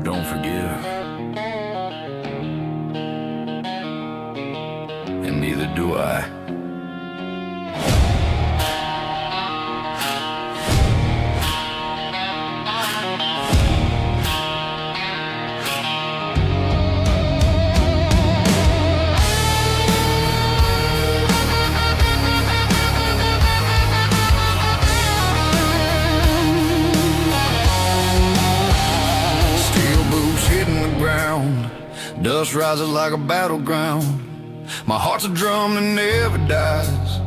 don't forgive, and neither do I. Dust rises like a battleground. My heart's a drum that never dies,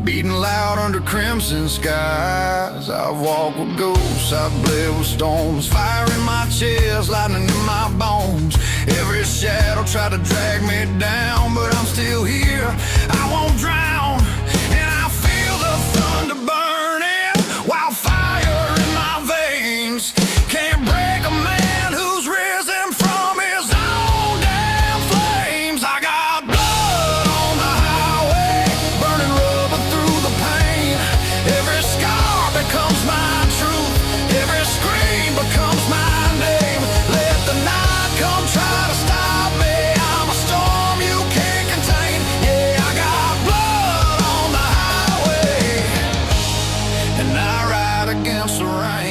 beating loud under crimson skies. I've walked with ghosts, I've bled with storms, fire in my chest, lightning in my bones. Every shadow tried to drag me down, but I'm still here, I won't drown. And I feel the thunder burning, wildfire in my veins. Can't break a man who's risen from his own damn flames. I got blood on the highway, burning rubber through the pain. Every scar becomes my truth, every scream becomes my name. Let the night come try to stop me, I'm a storm you can't contain. Yeah, I got blood on the highway, and I ride against the rain.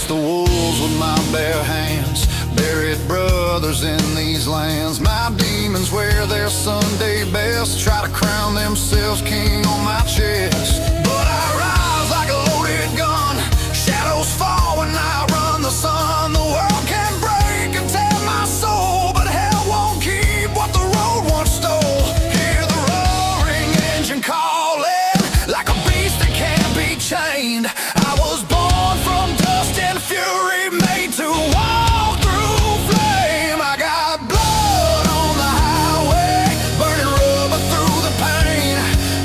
The wolves with my bare hands, buried brothers in these lands. My demons wear their Sunday best, try to crown themselves king on my chest. But I rise like a loaded gun, shadows fall when I run the sun. The world can break and tear my soul, but hell won't keep what the road once stole. Hear the roaring engine calling, like a beast that can't be chained. I was born from dust and fury, made to walk through flame. I got blood on the highway, burning rubber through the pain.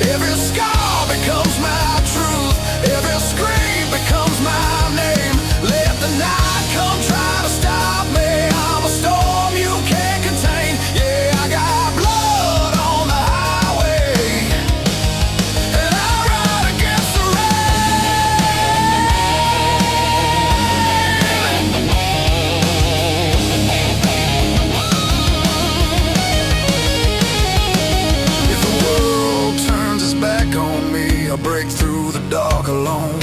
Every scar becomes my truth, every scream becomes my name. Let the night come try to stop me, I'm a storm you can't contain. Yeah, I got blood on the highway, and I ride against the If the world turns its back on me, I'll break through the dark alone.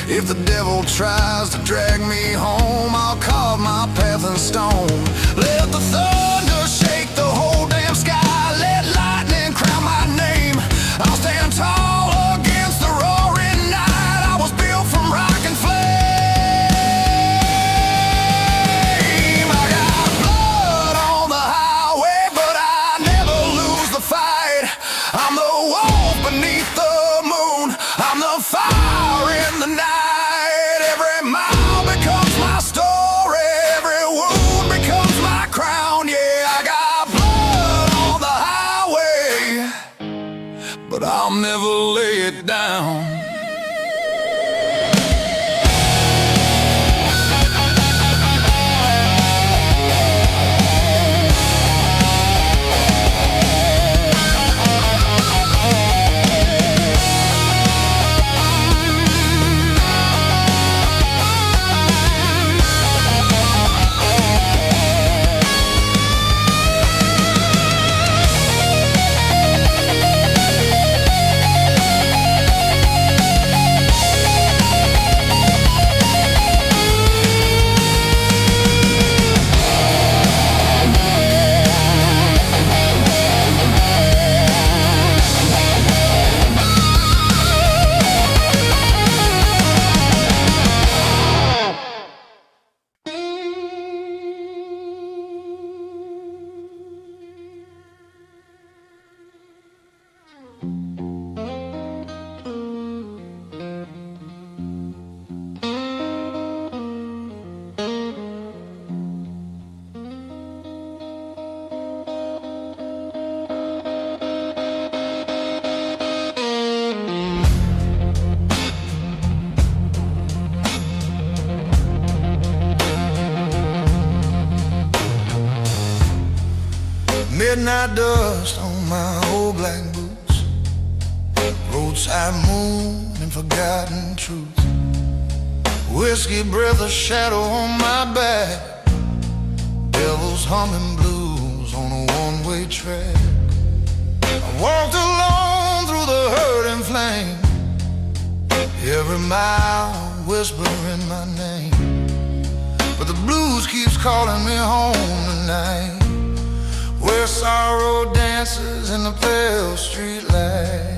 If the devil tries to drag me home, I'll carve my path in stone. Let the thunder shake the whole damn sky, let lightning crown my name. I'll stand tall against the roaring night, I was built from rock and flame. I got blood on the highway, but I never lose the fight. I'm the wolf beneath the moon, I'm the fire in the night. Every mile becomes my story, every wound becomes my crown. Yeah, I got blood on the highway, but I'll never lay it down. Midnight dust on my old black boots, roadside moon and forgotten truth. Whiskey breath, a shadow on my back. Devil's humming blues on a one-way track. I walked alone through the hurting flame, every mile whispering my name. But the blues keeps calling me home tonight, where sorrow dances in the pale street light.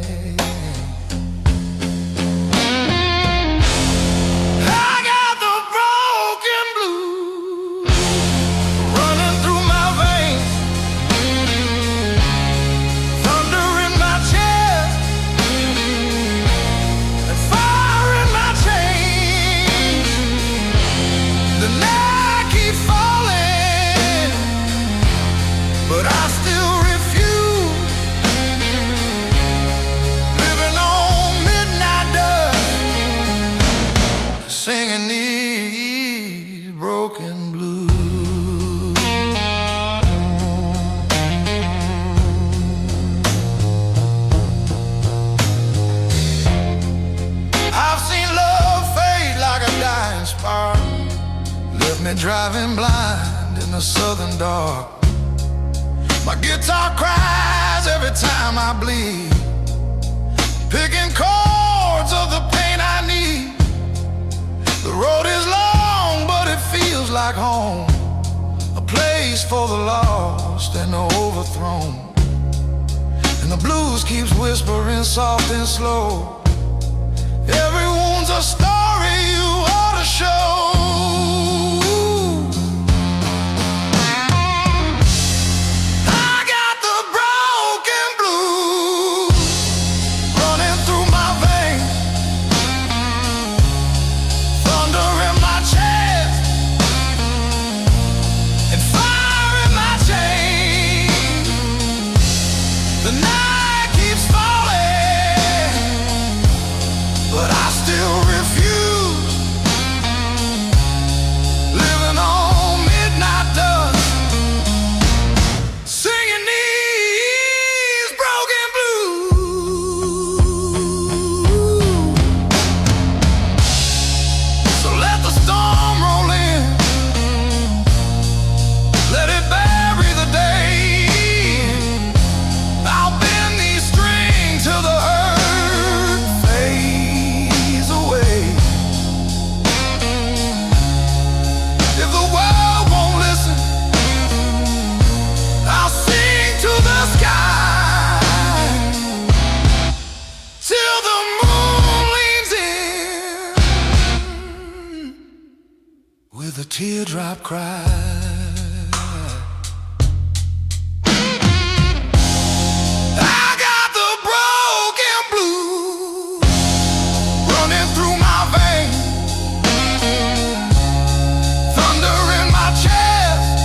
But I still refuse, living on midnight dust, singing these broken blues. I've seen love fade like a dying spark, left me driving blind in the southern dark. My guitar cries every time I bleed, picking chords of the pain I need. The road is long, but it feels like home, a place for the lost and the overthrown. And the blues keeps whispering soft and slow, every wound's a story you ought to show. With a teardrop cry, I got the broken blues running through my veins, thunder in my chest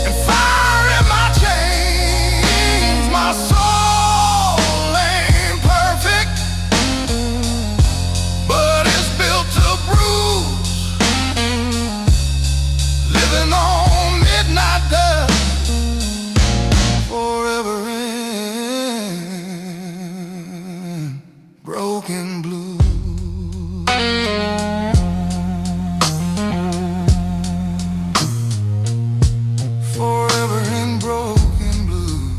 and fire in my chains. My soul ain't perfect, but it's built to bruise, living on midnight dust, forever in broken blues. Forever in broken blues.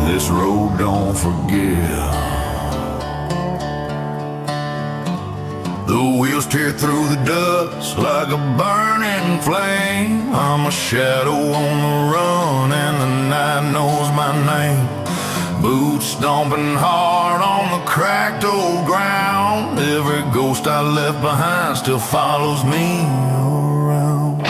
This road don't forgive. The wheels tear through the dust like a burning flame. I'm a shadow on the run and the night knows my name. Boots stomping hard on the cracked old ground. Every ghost I left behind still follows me around.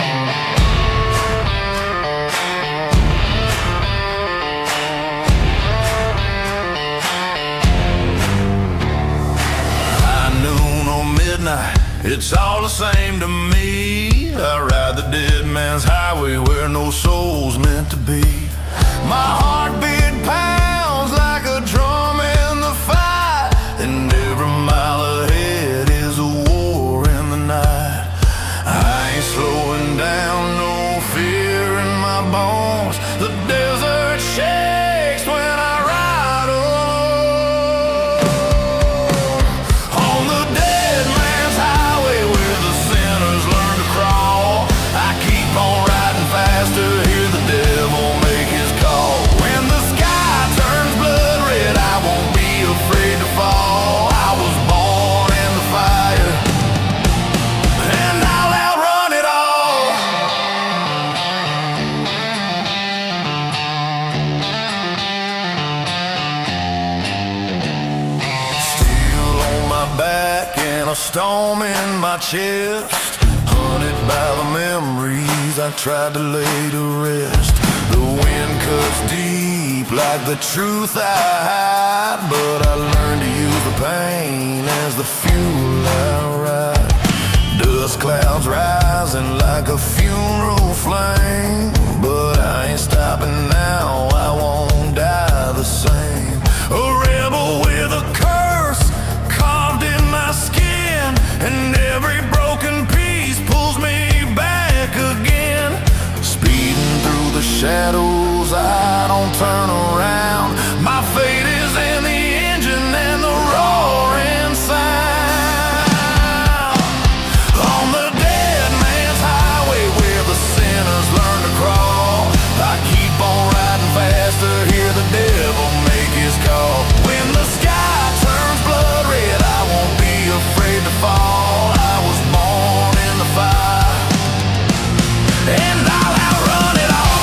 It's all the same to me. I ride the dead man's highway where no soul's meant to be. My heartbeat pounds like a drum in the fight, and every mile ahead is a war in the night. I ain't slowing down, no fear in my bones. The desert shakes when I ride alone. On the dead man's highway where the sinners learn to crawl, I keep on riding fast to hear the devil make his call. When the sky turns blood red, I won't be afraid to fall. I was born in the fire, and I'll outrun it all. Steel on my back and a storm in my chest, haunted by the memories I tried to lay to rest. The wind cuts deep like the truth I hide, but I learned to use the pain as the fuel I ride. Dust clouds rising like a funeral flame, but I ain't stopping now, I won't die the same. A rebel with a curse carved in my skin, and every broken piece pulls me back again. Speeding through the shadows, I don't turn around. My fate is in the engine and the roaring sound. On the dead man's highway where the sinners learn to crawl, I keep on riding fast to hear the devil make his call. When the sky turns blood red, I won't be afraid to fall. I was born in the fire, and I'll outrun it all.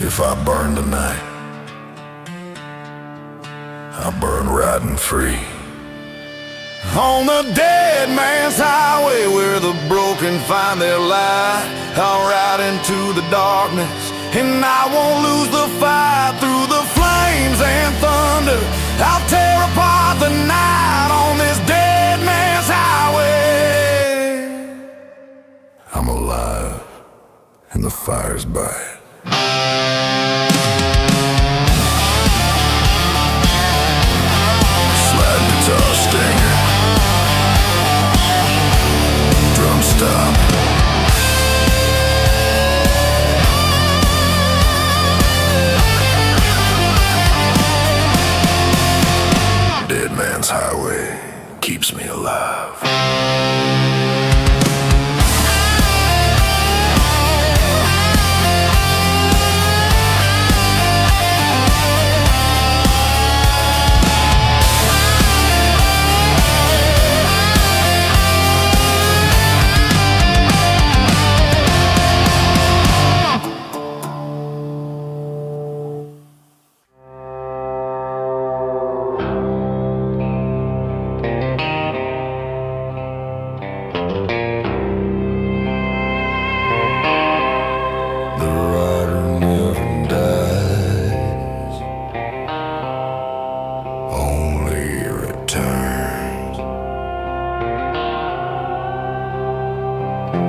If I burn tonight, I burn riding free. On the dead man's highway where the broken find their light, I'll ride into the darkness, and I won't lose the fight. Through the flames and thunder, I'll tear apart the night on this dead man's highway. I'm alive, and the fire's bright. Slide guitar stinger, drum stop. Dead man's highway keeps me alive.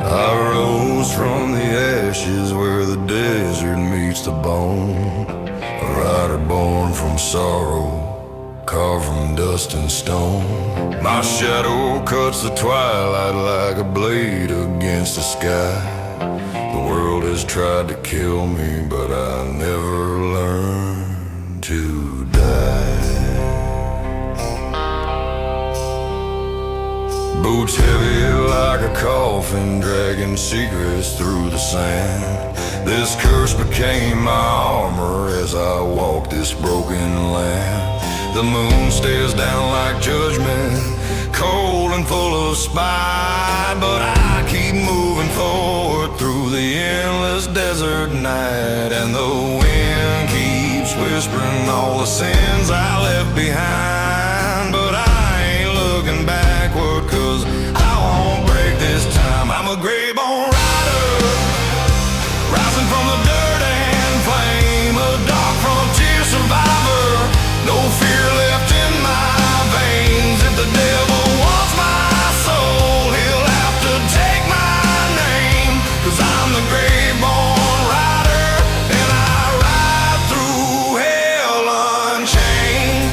I rose from the ashes where the desert meets the bone, a rider born from sorrow, carved from dust and stone. My shadow cuts the twilight like a blade against the sky. The world has tried to kill me, but I never learned to die. Boots heavy like a coffin, dragging secrets through the sand. This curse became my armor as I walk this broken land. The moon stares down like judgment, cold and full of spite, but I keep moving forward through the endless desert night, and the wind keeps keeps whispering all the sins I left behind. But I ain't looking backward, 'cause I won't break this time. I'm a grey-bone rider, rising from the dirt and flame, a dark frontier survivor, no fear left in my veins. If the devil wants my soul, he'll have to take my name, 'cause I'm the grey-bone rider, and I ride through hell unchained.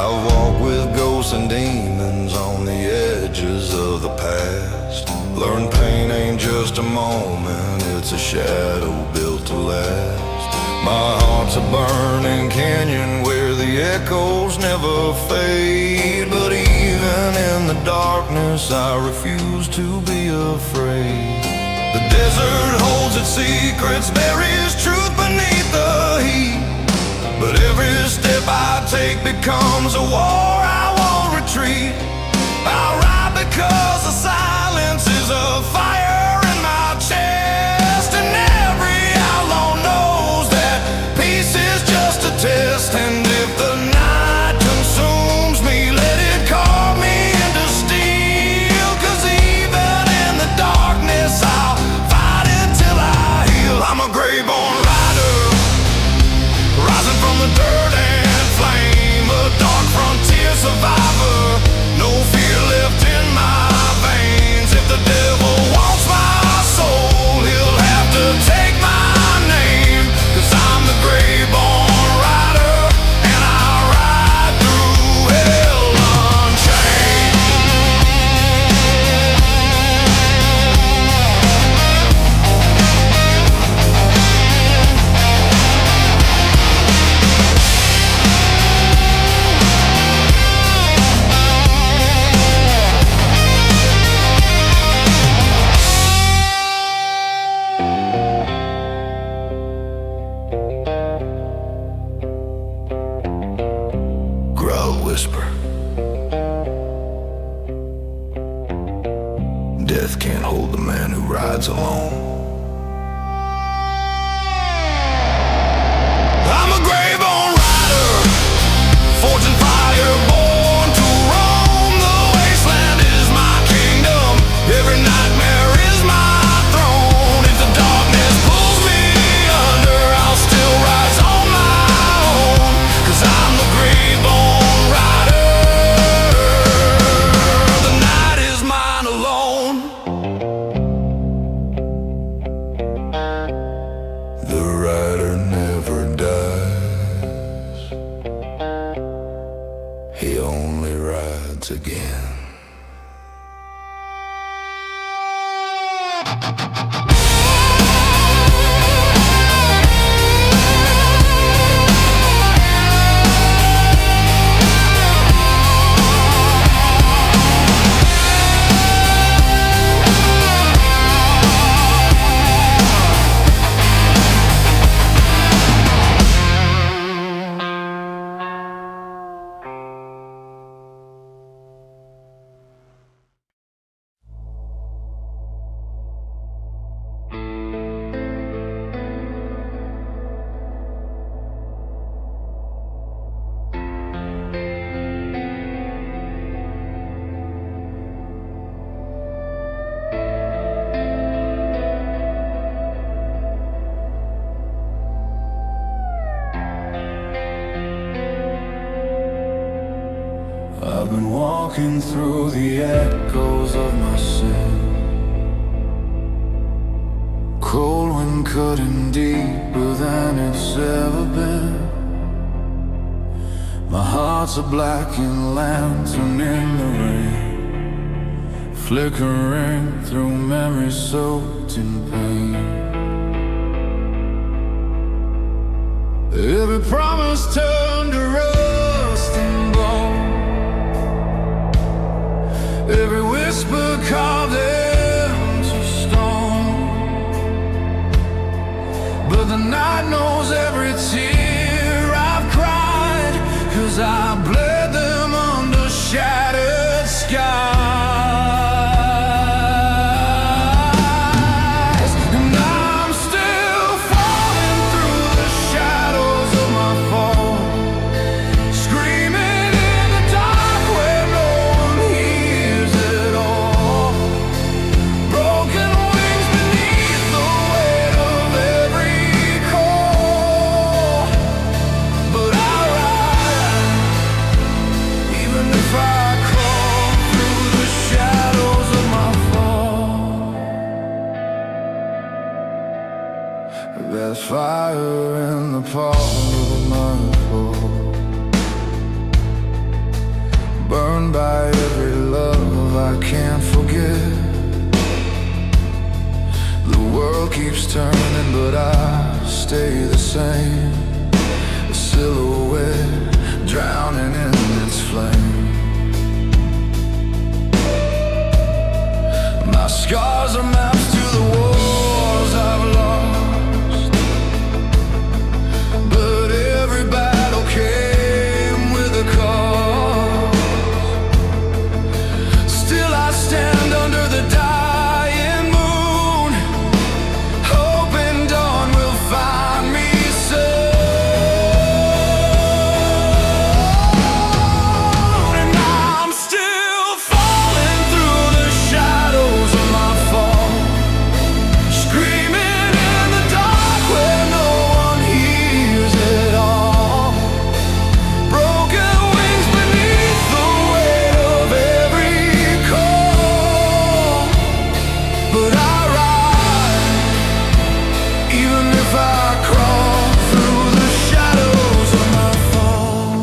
I walk with ghosts and demons on the edges of the past. Learn pain ain't just a moment, it's a shadow built to last. My heart's a burning canyon where the echoes never fade. But even in the darkness, I refuse to be afraid. The desert holds its secrets, there is truth beneath the heat. But every step I take becomes a war, I won't retreat. I'll ride because the silence is a fire in my chest. And every outlaw knows that peace is just a test. And if the night consumes me, let it carve me into steel. 'Cause even in the darkness, I'll fight until I heal. I'm a grey-bone rider, rising from the dirt and flame, a dark frontier survivor, no fear left in my veins. If the devil wants my soul, he'll have to take my name, 'cause I'm the grey-bone rider, and I ride through hell unchained. Growl whisper, death can't hold the man who rides alone. I'm a grey-bone rider, forging fire, born to roam. The wasteland is my kingdom, every nightmare is my throne. If the darkness pulls me under, I'll still rise on my own, 'cause I'm the grey-bone rider. The night is mine alone. The rider never dies, he only rides again. I've been walking through the echoes of my sin, cold wind cutting deeper than it's ever been. My heart's a blackened lantern in the rain, flickering through memories soaked in pain. Every promise turned to rust and bone, every whisper carved into stone. But the night knows every tear I've cried, 'cause I bled them under shattered skies. And I'm still Fire in the palm of my fall, burned by every love I can't forget. The world keeps turning but I stay the same, a silhouette drowning in its flame. My scars are maps to the wars I've lost, but every battle came with a cause. Still I stand under the dying moon, hoping dawn will find me soon. And I'm still falling through the shadows of my fall, screaming in the dark where no one hears at all. Broken wings beneath the weight of every call, but I rise, even if I crawl through the shadows of my fall.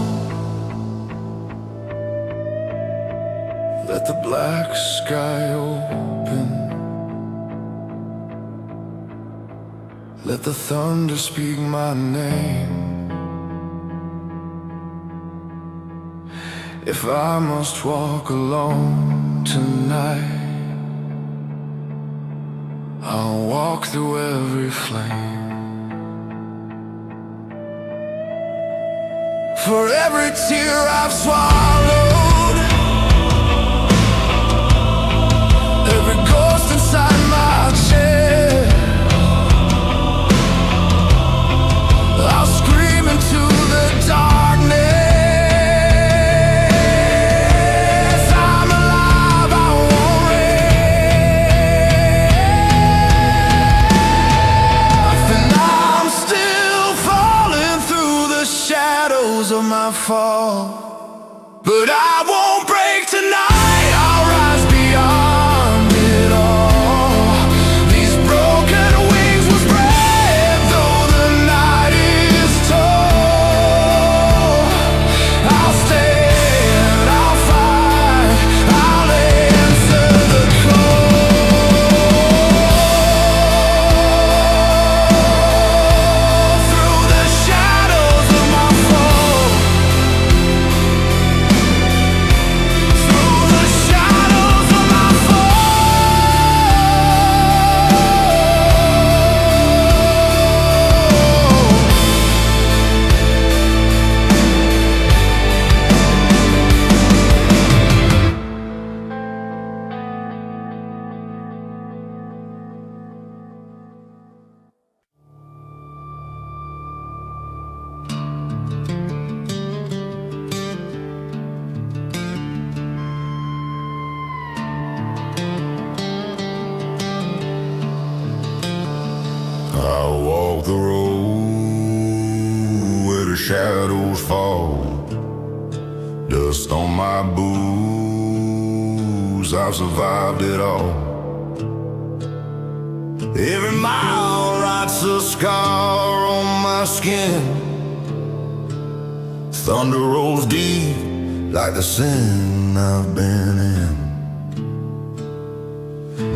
Let the black sky open, let the thunder speak my name. If I must walk alone tonight, I'll walk through every flame. For every tear I've swallowed, every ghost inside my chest, I'll scream into the darkness. I'm alive, I won't rest. And I'm still falling through the shadows of my fall, but I won't break tonight, I'll rise beyond it all. These broken wings will spread though the night is tall. I'll stand, I'll fight, I'll answer the call. Through the shadows of my fall, through the shadows of my I walk the road where the shadows fall, dust on my boots, I've survived it all. Every mile writes a scar on my skin, thunder rolls deep like the sin I've been in.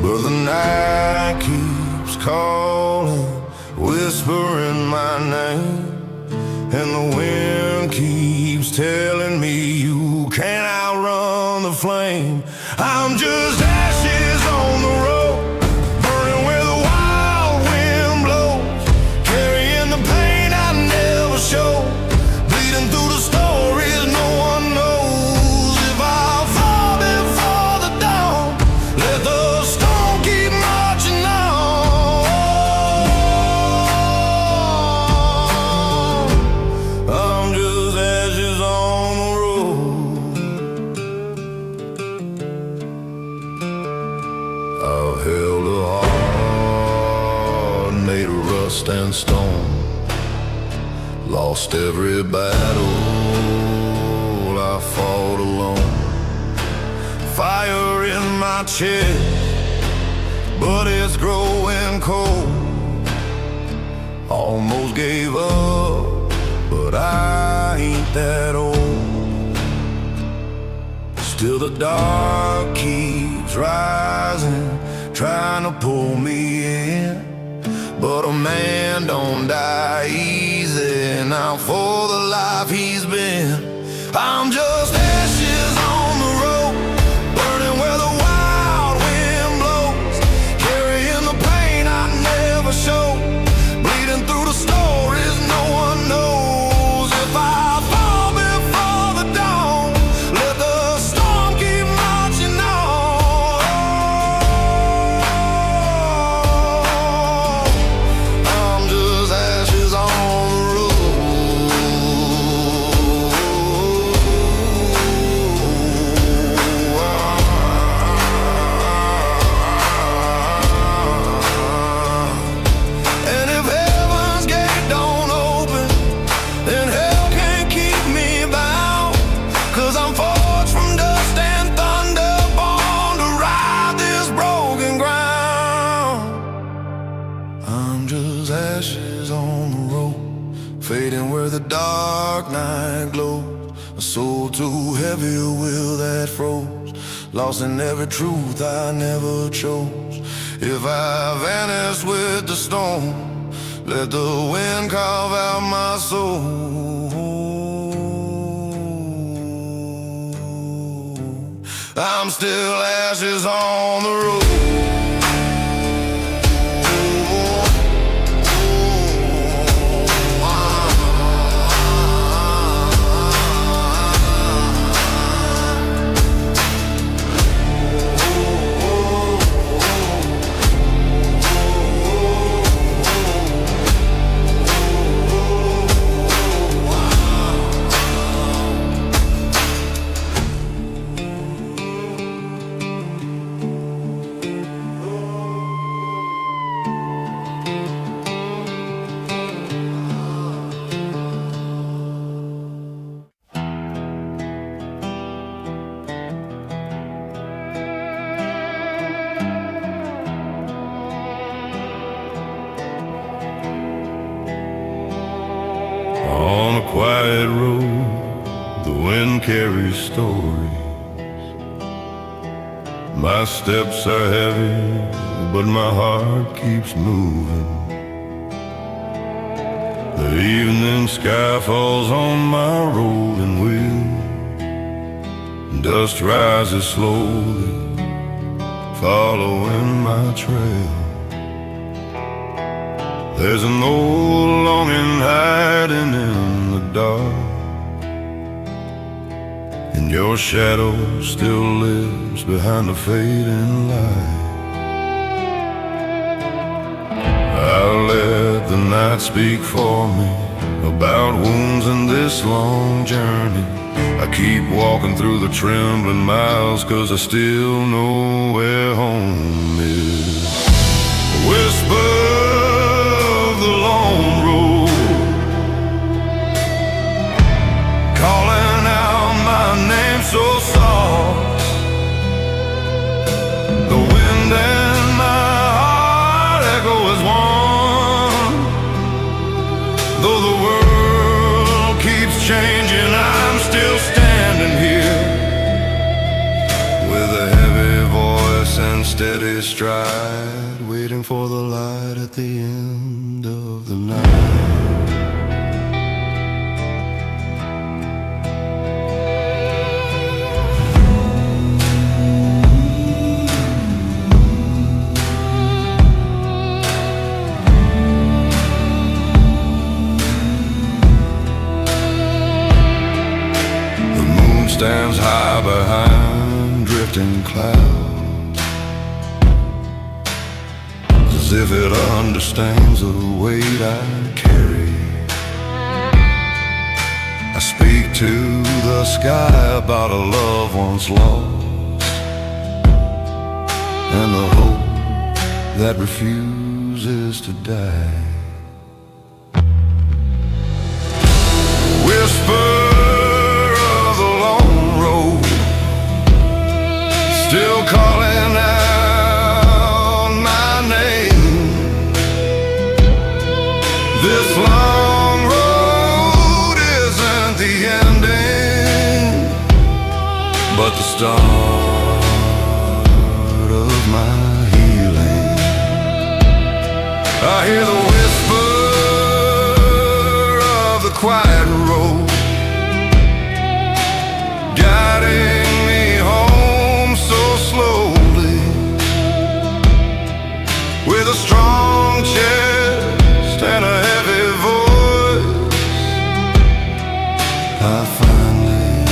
But the night keeps calling, whispering my name, and the wind keeps telling me you can't outrun the flame. I'm just ashes on the road, burning where the wild wind blows, carrying the pain I never show, bleeding through the stories no one knows. If I fall before the dawn, let the storm keep marching on. I'm just ashes on the road. I've held a heart made of rust and stone, lost every battle I fought alone. Fire in my chest, but it's growing cold. Almost gave up, but I ain't that old. Still the dark keeps rising, trying to pull me in. But a man don't die easy, now for the life he's been. I'm just ashes on the road, burning where the wild wind blows, carrying the pain I never show, bleeding through the stories no one knows. If I fall before the dawn, let the storm keep marching on. I'm just ashes on the road. And if heaven's gate don't open, then hell can't keep me bound. 'Cause I'm forged from dust and thunder, born to ride this broken ground. I'm just ashes on the road, fading where the dark night glows. A soul too heavy, a will that froze, lost in every truth I never chose. If I vanish with the storm, let the wind carve out my soul. I'm still ashes on the road. On a quiet road, the wind carries stories. My steps are heavy, but my heart keeps moving. The evening sky falls on my rolling wheel. Dust rises slowly, following my trail. There's an old longing hiding in the dark, and your shadow still lives behind the fading light. I'll let the night speak for me about wounds in this long journey. I keep walking through the trembling miles, 'cause I still know where home is. Whisper the lone road, calling out my name so soft. The wind and my heart echo as one. Though the world keeps changing, I'm still standing here with a heavy voice and steady stride, waiting for the light at the end of the night. The moon stands high behind drifting clouds, as if it understands the weight I carry. I speak to the sky about a love once lost, and the hope that refuses to die. Whisper of the long road, still calling out my name. start of my healing. I hear the whisper of the quiet road, guiding me home so slowly. With a strong chest and a heavy voice, I finally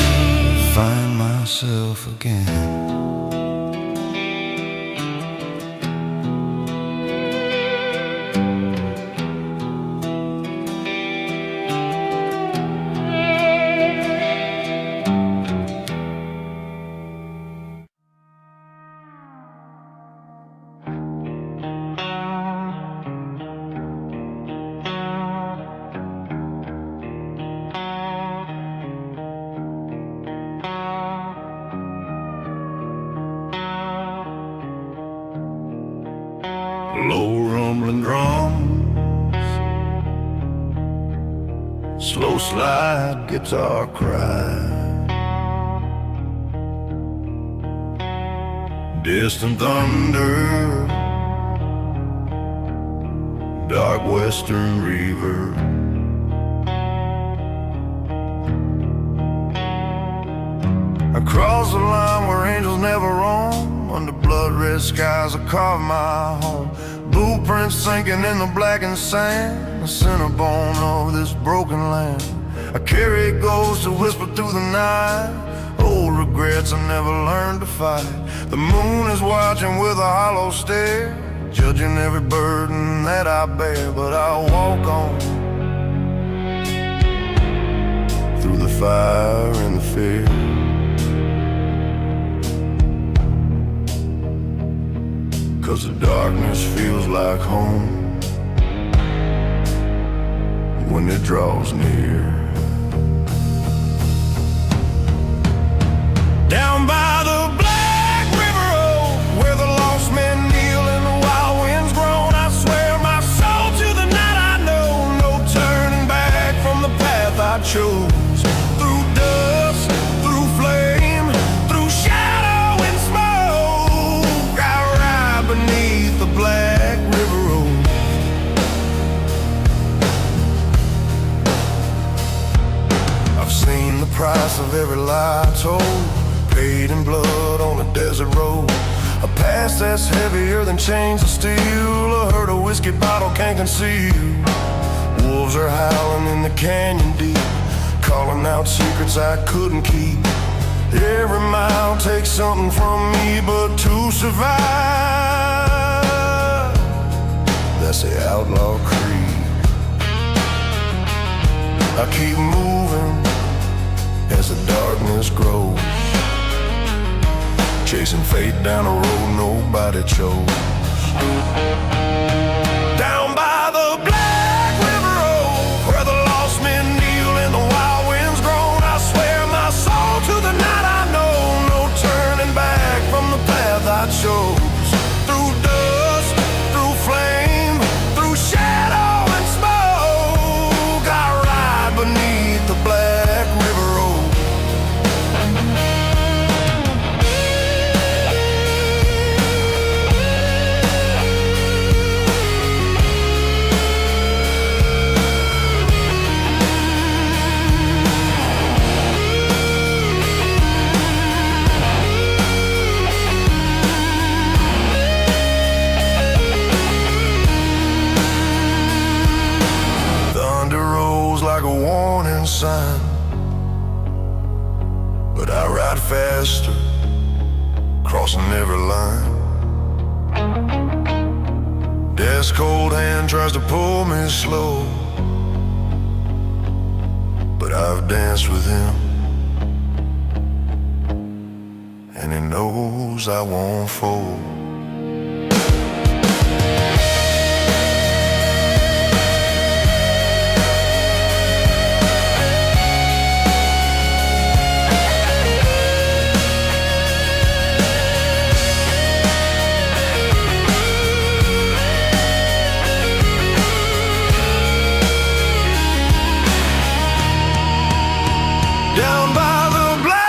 find myself again. Low rumbling drums, slow slide guitar cry, distant thunder, dark western reverb. Across the line where angels never roam, under blood-red skies I carve my home. Blueprints sinking in the blackened sand, the center bone of this broken land. I carry ghosts to whisper through the night, old regrets I never learned to fight. The moon is watching with a hollow stare, judging every burden that I bear. But I'll walk on through the fire and the fear, 'cause the darkness feels like home when it draws near. Down by the Black River Road, where the lost men kneel and the wild winds groan, I swear my soul to the night I know, no turning back from the path I chose. Through dust, through flame, through shadow and smoke, I ride beneath the Black River Road. I've seen the price of every lie told, paid in blood on a desert road. A past that's heavier than chains of steel, a hurt a whiskey bottle can't conceal. Wolves are howling in the canyon deep, calling out secrets I couldn't keep. Every mile takes something from me, but to survive, that's the outlaw creed. I keep moving as the darkness grows, chasing fate down a road nobody chose. Down by the Black River Road, where the lost men kneel and the wild winds groan, I swear my soul to the night I know, no turning back from the path I chose. Through dust, through flame, through shadow and smoke, I ride beneath the Black River Road. Like a warning sign, but I ride faster, crossing every line. Death's cold hand tries to pull me slow, but I've danced with him, and he knows I won't fold. Down by the Black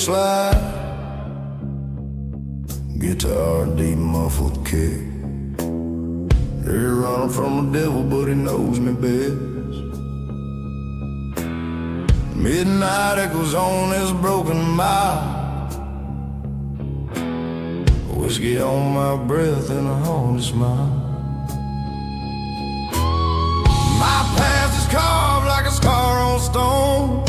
slide, guitar deep muffled kick. They're running from the devil, but he knows me best. Midnight echoes on this broken mile, whiskey on my breath and a haunted smile. My past is carved like a scar on stone,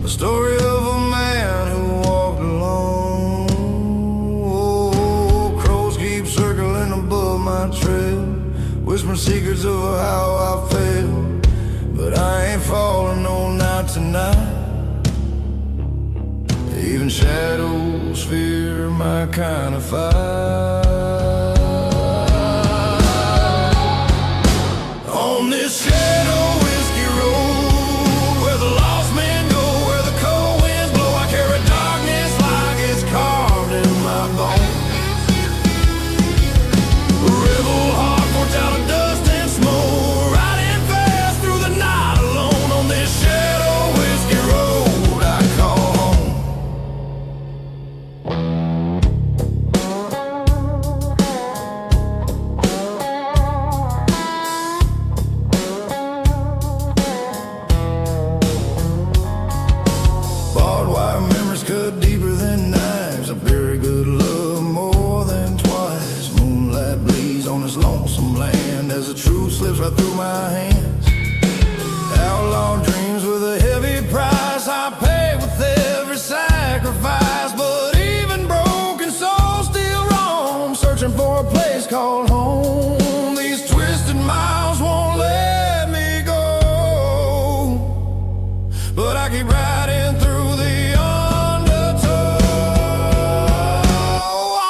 a story of a man who walked alone. Oh, crows keep circling above my trail, whispering secrets of how I failed. But I ain't falling, no, not tonight. Even shadows fear my kind of fight. On this shadow whiskey road, where the lost men go, where the cold winds blow, I carry darkness like it's carved in my bones. A rebel heart forged out of dust and smoke, riding fast through the night alone. On this shadow whiskey road I call home. Barbed wire memories cut deeper than knives. I bury good love more than twice. Moonlight bleeds on this lonesome land as the truth slips right through my hands. Outlaw dreams with a heavy price I pay with every sacrifice. But even broken souls still roam, searching for a place called home. These twisted miles won't let me go, but I keep riding through the undertow.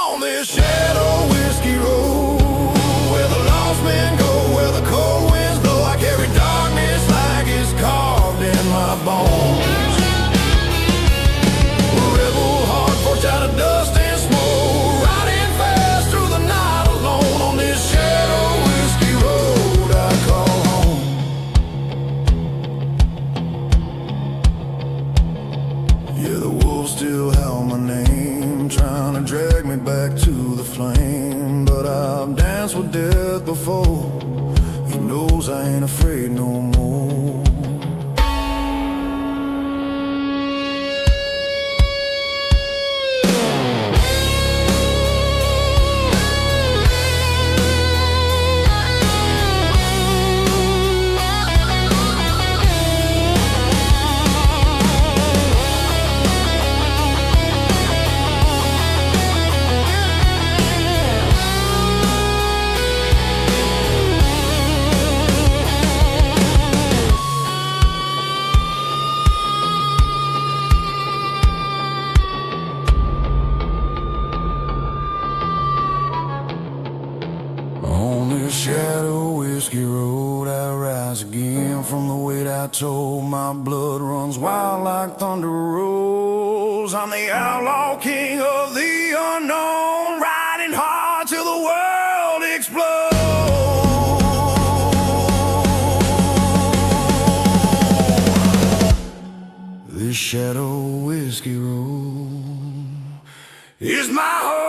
On this shadow whiskey road, where the lost men go, where the cold winds blow, I carry darkness like it's carved in my bones. A rebel heart forged out of dust and smoke, riding fast through the night alone. On this shadow whiskey road I call home. Yeah, the wolves still howl my name, trying to drag me back to the flame. But I've danced with death before, he knows I ain't afraid no more. On this shadow whiskey road I rise again from the weight I told. My blood runs wild like thunder rolls. I'm the outlaw king of the unknown, riding hard till the world explodes. This shadow whiskey road is my home.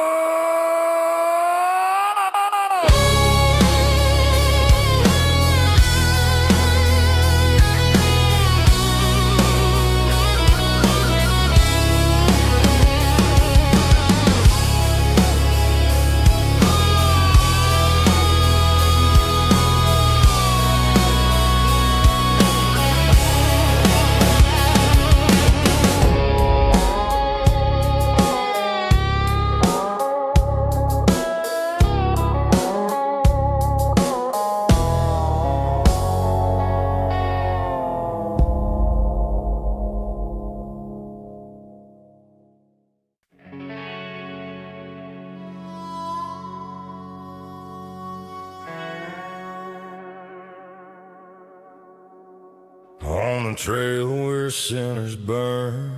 On the trail where sinners burn,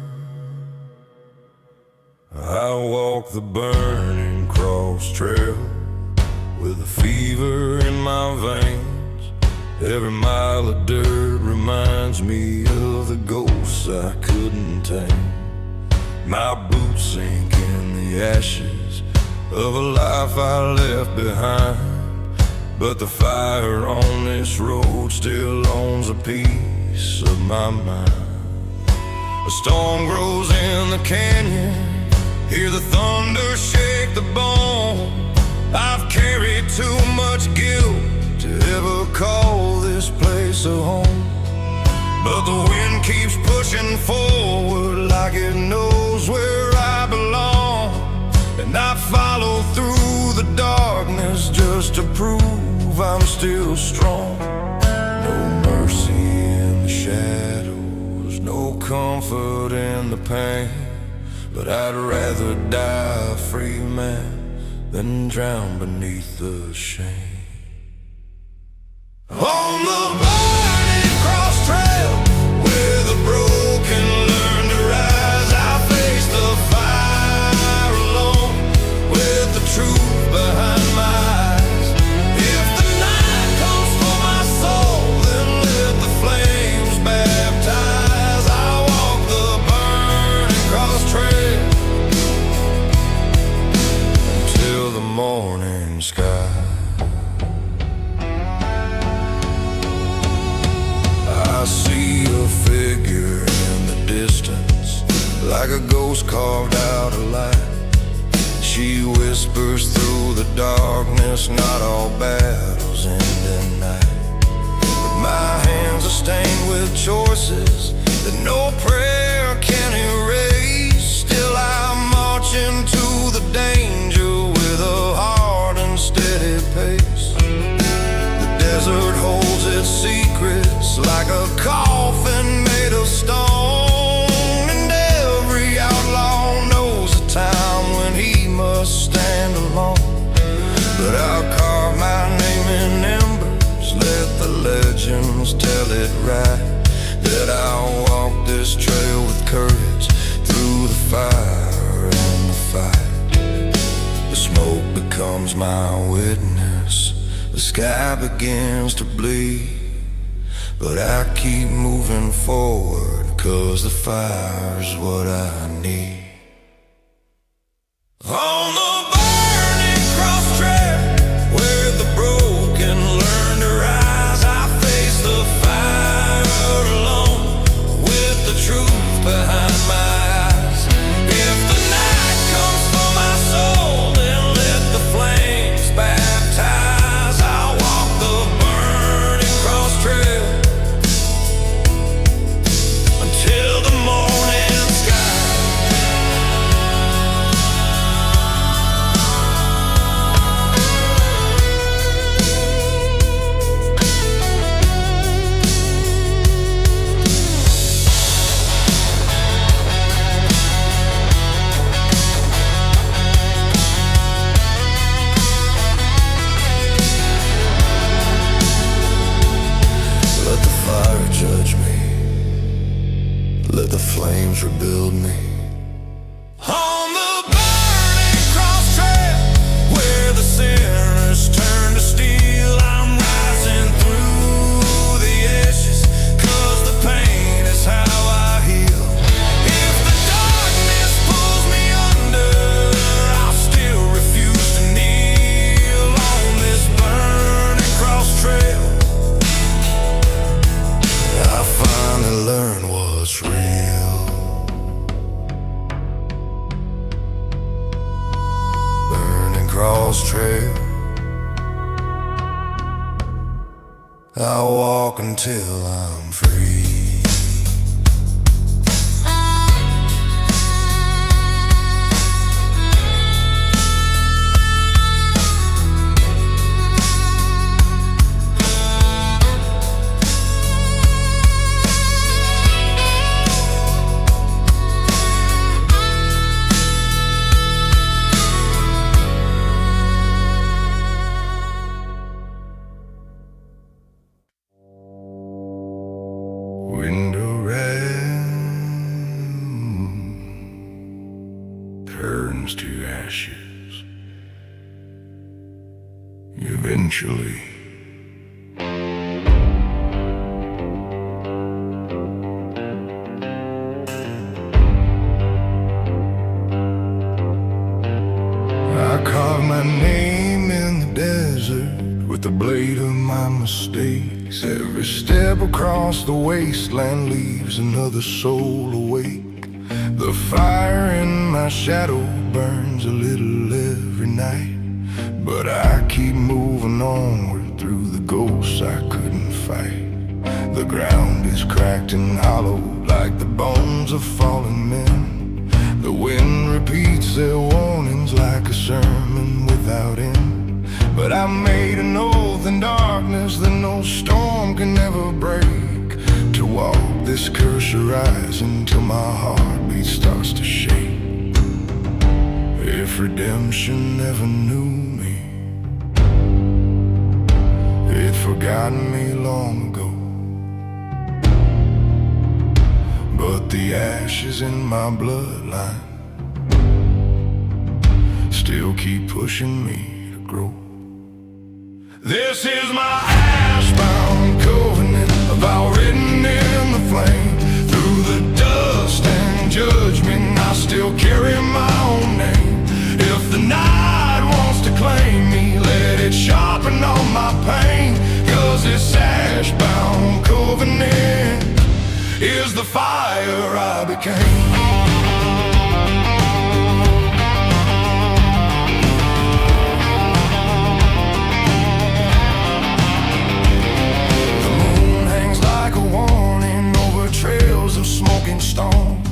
I walk the burning cross trail with a fever in my veins. Every mile of dirt reminds me of the ghosts I couldn't tame. My boots sink in the ashes of a life I left behind, but the fire on this road still owns a piece of my mind. A storm grows in the canyon, hear the thunder shake the bone. I've carried too much guilt to ever call this place a home, but the wind keeps pushing forward like it knows where I belong. And I follow through the darkness just to prove I'm still strong. No mercy in the shadows, no comfort in the pain, but I'd rather die a free man than drown beneath the shame. On the burning cross trail, where the broken learn to rise, I face the fire alone, with the truth behind my eyes. If the night comes for my soul, then let the flames baptize. I walk the burning cross trail until the morning sky. I see a figure in the distance, like a ghost carved out of light. She whispers through the darkness, not all battles end at night. But my hands are stained with choices that no prayer can erase. Still I march into the danger with a hard and steady pace. The desert holds its secrets like a coffin made of stone, and every outlaw knows a time when he must stand alone. But I'll carve my name in embers, let the legends tell it right, that I'll walk this trail with courage through the fire and the fight. The smoke becomes my witness, the sky begins to bleed, but I keep moving forward, 'cause the fire's what I need. On the burning cross trail, where the broken learn to rise, I face the fire alone, with the truth behind my eyes. If the night comes for my soul, then let the flames baptize. I'll walk the burning cross trail until the morning sky. Let the fire judge me, let the flames rebuild me. On the burning cross trail, where the sinners turn to steel, I'm rising through the ashes, 'cause the pain is how I heal. If the darkness pulls me under, I'll still refuse to kneel. On this burning cross trail, I finally learn what's real. Burning cross trail, I walk until I'm free. Window red turns to ashes eventually. Every step across the wasteland leaves another soul awake. The fire in my shadow burns a little every night, but I keep moving onward through the ghosts I couldn't fight. The ground is cracked and hollow like the bones of fallen men. The wind repeats their warnings like a sermon without end. But I made an oath in darkness that no storm can ever break, to walk this cursed horizon till my heartbeat starts to shake. If redemption never knew me, it'd forgotten me long ago. But the ashes in my bloodline still keep pushing me to grow. This is my ash-bound covenant, a vow written in the flame. Through the dust and judgment, I still carry my own name. If the night wants to claim me, let it sharpen all my pain. 'Cause this ash-bound covenant is the fire I became. Smoking stone,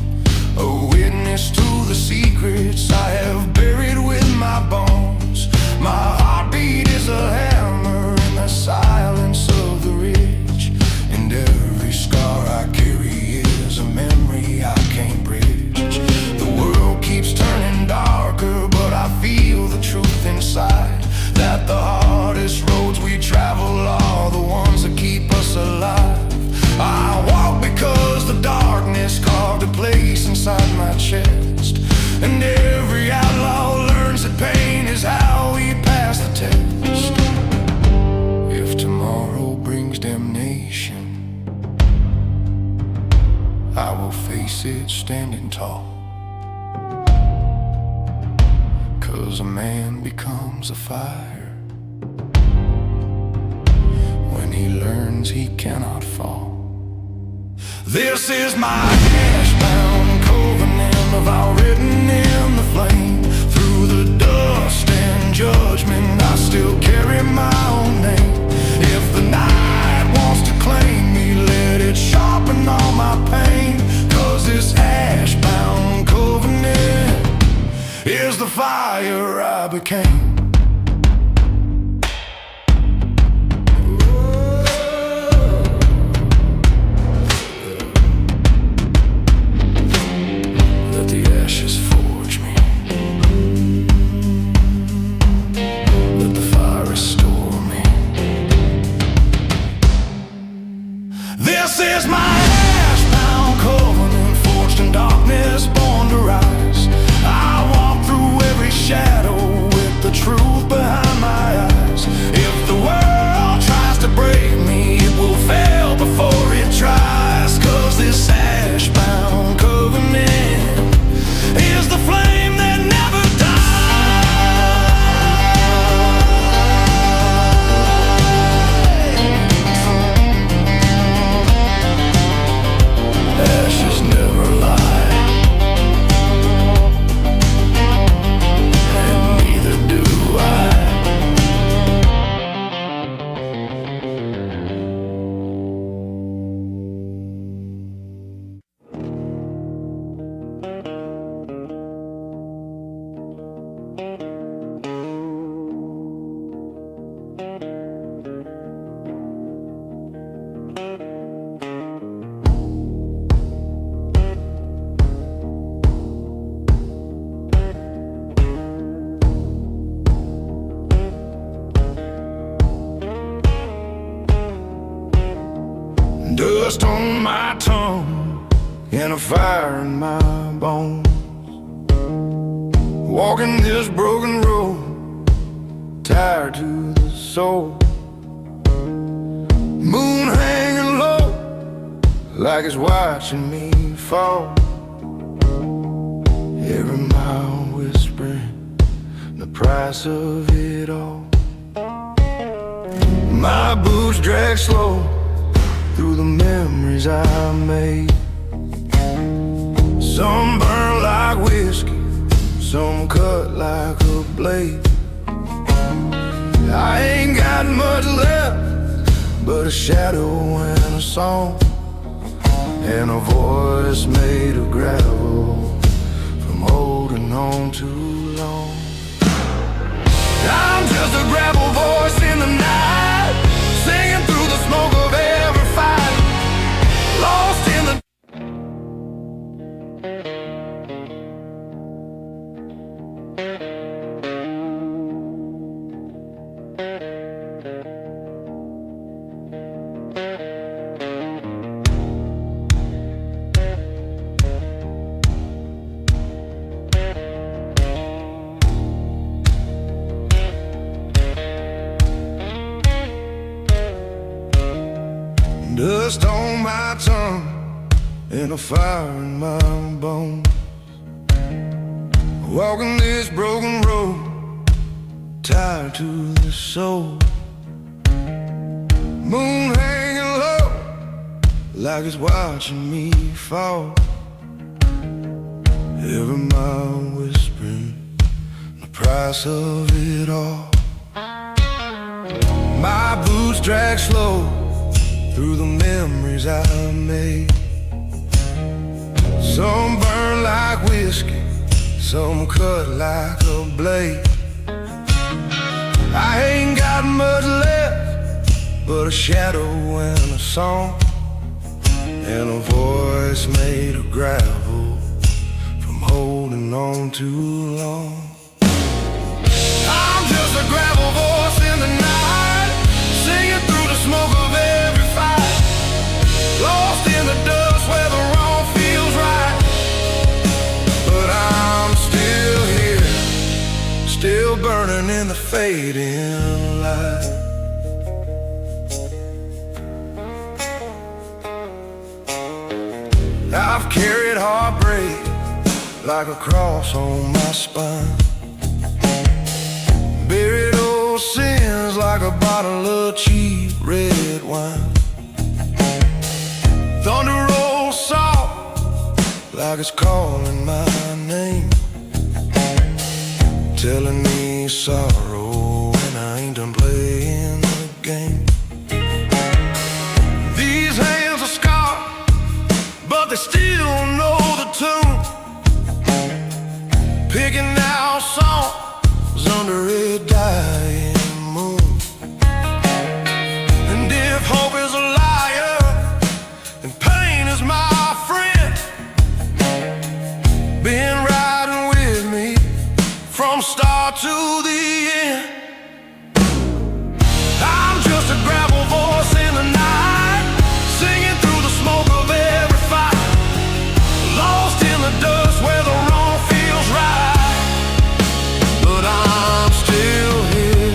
a witness to the secrets I have buried with my bones. My heartbeat is a hammer in the silence of the ridge, and every scar I carry is a memory I can't bridge. The world keeps turning darker, but I feel the truth inside, that the hardest roads we travel are the ones that keep us alive. I walk because the darkness carved a place inside my chest, and every outlaw learns that pain is how we pass the test. If tomorrow brings damnation, I will face it standing tall. 'Cause a man becomes a fire when he learns he cannot fall. This is my ash-bound covenant, a vow written in the flame. Through the dust and judgment, I still carry my own name. If the night wants to claim me, let it sharpen all my pain. 'Cause this ash-bound covenant is the fire I became. This is my ash-bound covenant, forged in darkness, born to rise. I walk through every shadow with the truth behind my eyes. If the world tries to break me, it will fail before it tries. 'Cause this ash-bound covenant is the flame that never ashes never lie, and neither do I. Dust on my tongue and a fire in my bones. Walking this broken road, tired to the soul. Moon hanging low, like it's watching me fall. Every mile whispering the price of it all. My boots drag slow memories I made. Some burn like whiskey, some cut like a blade. I ain't got much left but a shadow and a song, and a voice made of gravel from holding on too long. I'm just a gravel voice in the night, singing through the smoke of every fight, lost in the dust on my tongue and a fire in my bones. Walking this broken road, tired to the soul. Moon hanging low, like it's watching me fall. Every mile whispering the price of it all. My boots drag slow through the memories I made. Some burn like whiskey, some cut like a blade. I ain't got much left but a shadow and a song, and a voice made of gravel from holding on too long. I'm just a gravel voice in the night, singing through the smoke of every fight, lost in the dust where the wrong feels right. But I'm still here, still burning in the fading light. I've carried heartbreak like a cross on my spine, buried old sins like a bottle of cheap red wine. Thunder rolls soft like it's calling my name, telling me sorrow and I ain't done playing the game. These hands are scarred, but they still know the tune, picking out songs under a dying moon. And if hope is a liar and pain is my friend, been riding with me from start to the end. I'm just a gravel voice in the night, singing through the smoke of every fight, lost in the dust where the wrong feels right. But I'm still here,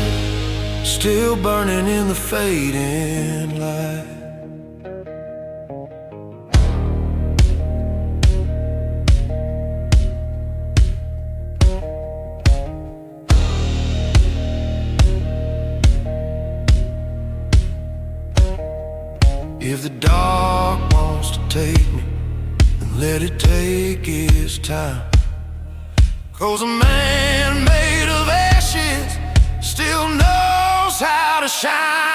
still burning in the fading light. If the dark wants to take me, then let it take its time. 'Cause a man made of ashes still knows how to shine.